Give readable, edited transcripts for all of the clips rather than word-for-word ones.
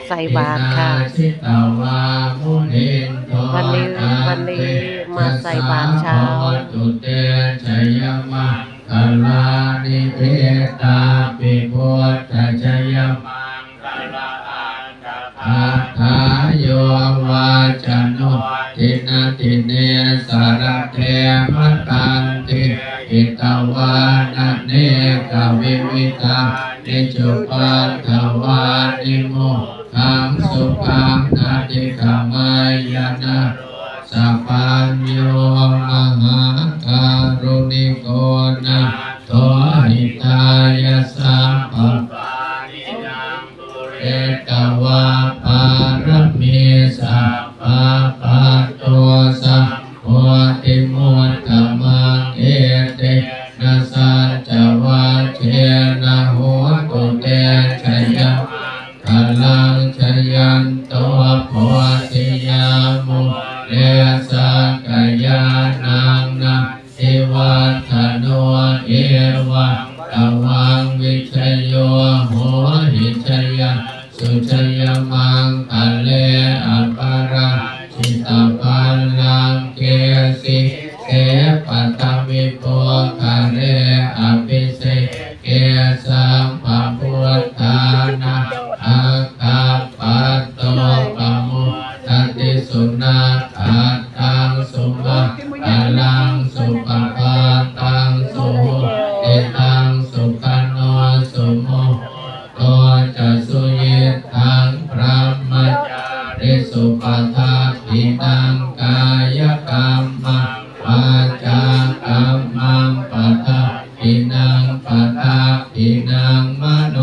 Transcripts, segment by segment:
ใส่บาตรค่ะวันนี้มาใส่บาตรเช้าตุเตชยมังคลานิเทตาปิพุทธชยมังคลาอันตคาถาโยวาจโนทินาทิเนสารเทมตันติอิตวานะเนกวิวิตานิจุปัฏฐวานิโมขังสุขังนาติขมายนะสัพพัญโยมหาการุณิโกนะโตหิตายะสัพพปานิยังปุเรตวะปารมีสัพพะปัตโตสัพพติมุตตมังเอเตนะสัจวัชเชนะโหตุเตชยมังคลังชยันโตโพธิยามุเรสักยานังนะทิวัฒโนเอวังตวังวิชโยโหหิชยะสุชยมังคะเลอปาราชิตาปัลลังเกสิเสปัตตวิโปคะเรอภิเสเกสัมภพุทธานะอาคาปัตโตปมุตติสุนาทัตตังสุมาตาลังสุปปาตังสุเอตังสุขโนสุโมโตจะสุยิทังพระมัจจาริสุปทัฏฐินังกายกรรมังวาจากรรมังปทัฏฐินังปทัฏฐินังมโน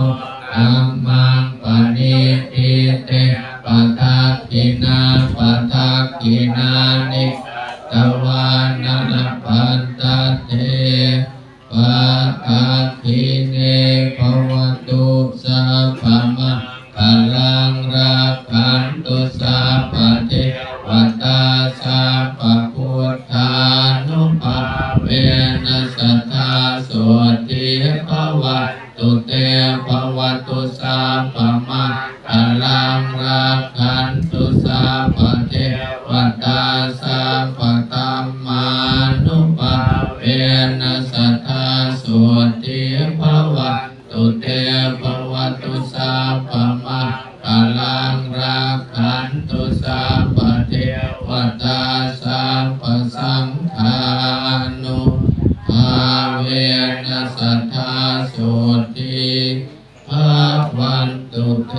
กรรมังปณิทิเตปทัฏฐินาปทัฏฐินานิตวานะปันตเตปทัฏฐิเนภวตุสัพพมะพลังรักขันตุสัพพเทวตาสัพพพุทธานุภาเวนัสสทธาโสติภวตุเตภวตุสัพพมะพลังรักขันตุสัพพเทวตาสัพพธัมมานุภาเวนัสสทธาโสติภวตุเตภวตุสัพพมะพลังรักขันตุสัพพเทวตาสัพพสังฆานุภาเวนัสสทธาโสติภวันตุเต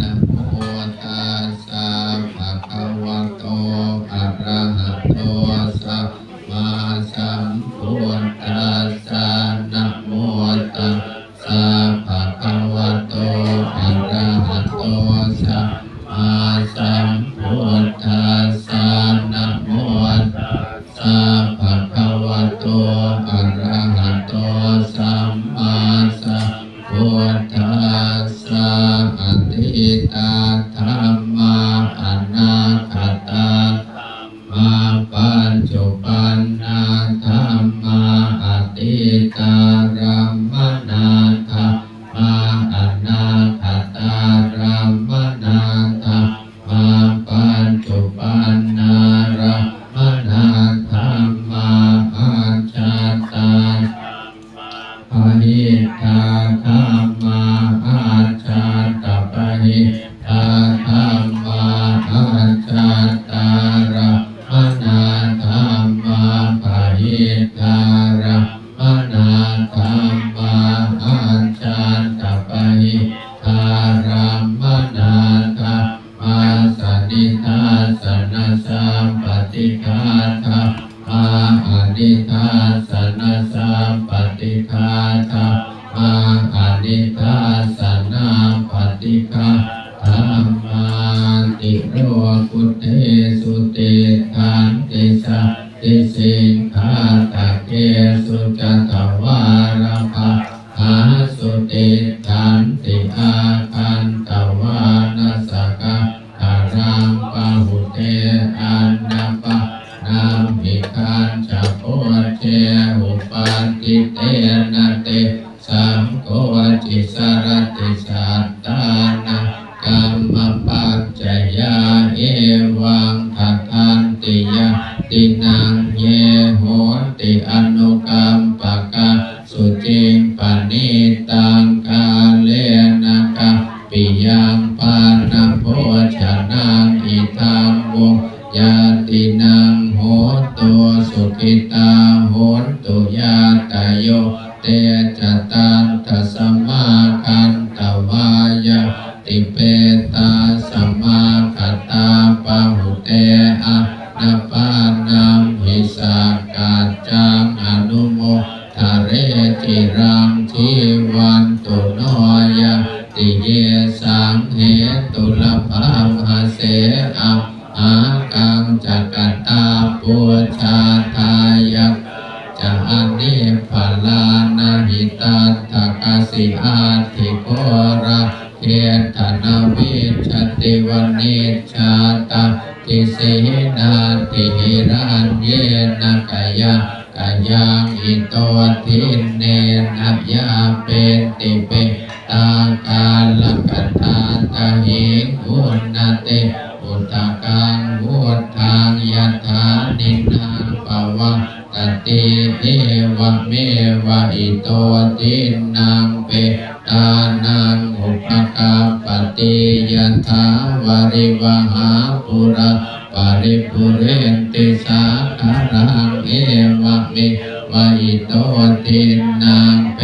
นะโมตัสสะภะคะวะโตอะระหะโตสัมมาสัมพุทธัสสะนะโมตัสสะภะคะวะโตอะระหะโตสัมมาสัมพุทธัสสะนะโมตัส หิตาธรรมาอาจาตาระมนาธรรมาปะหิตาระมนาธรรมาอาจาตปะหิตาระมนาธรรมาสนิทาสนะสัมปติฆาธรรมาอนิทาสนะสัมปติฆาธรรมาอนิทาสนะปฏิฆาธรรมาติโรกุเตสุติทันติสะติสิงฆาตะเกสุจตวารภะหาสุติทันติอาคันตวานาสกะทารังปะหุเตอันนาปะนามิคันจะโพเชอุปันติเตนะเตสังโฆจิสรติสัตตานะกัมมปัจจยาเอวังทัตถันติยะตินังเยโหติอนุกัมปะกะสุจิงปณิตังกาเลนะกะปิยังปานะโภชนะอิทังโวญาตินังโหตุสุขิตาโหตุญาตโยเตจตันตสัมมาคันตวายะติเปตาสัมมาคัตตาปะหุเตอะนาปานัมหิสากัจจังอนุโมทะเรจิรังชีวันตุโนยะติเยสังเหตุลภัมหะเสอะอากังจักตาปุชาทายะจะอเนปลานาหิตัตถกสิอาทิโกระเกตนาวิชติวนิชชาตาทิเสนาติหิรัญเยนะกายะกายังอิโตทินเนนะยาเป็นติเปตากาลกัตตาตาหิอุณนเตอุตตะกังวุฒังยัตถานินังปวัตติเอวะเมวะอิโตทินังเปตานังอุปกัปปติยัตถาวริวหาปุระปริปุเรนติสาคารังเอวะเมวะอิโตทินังเป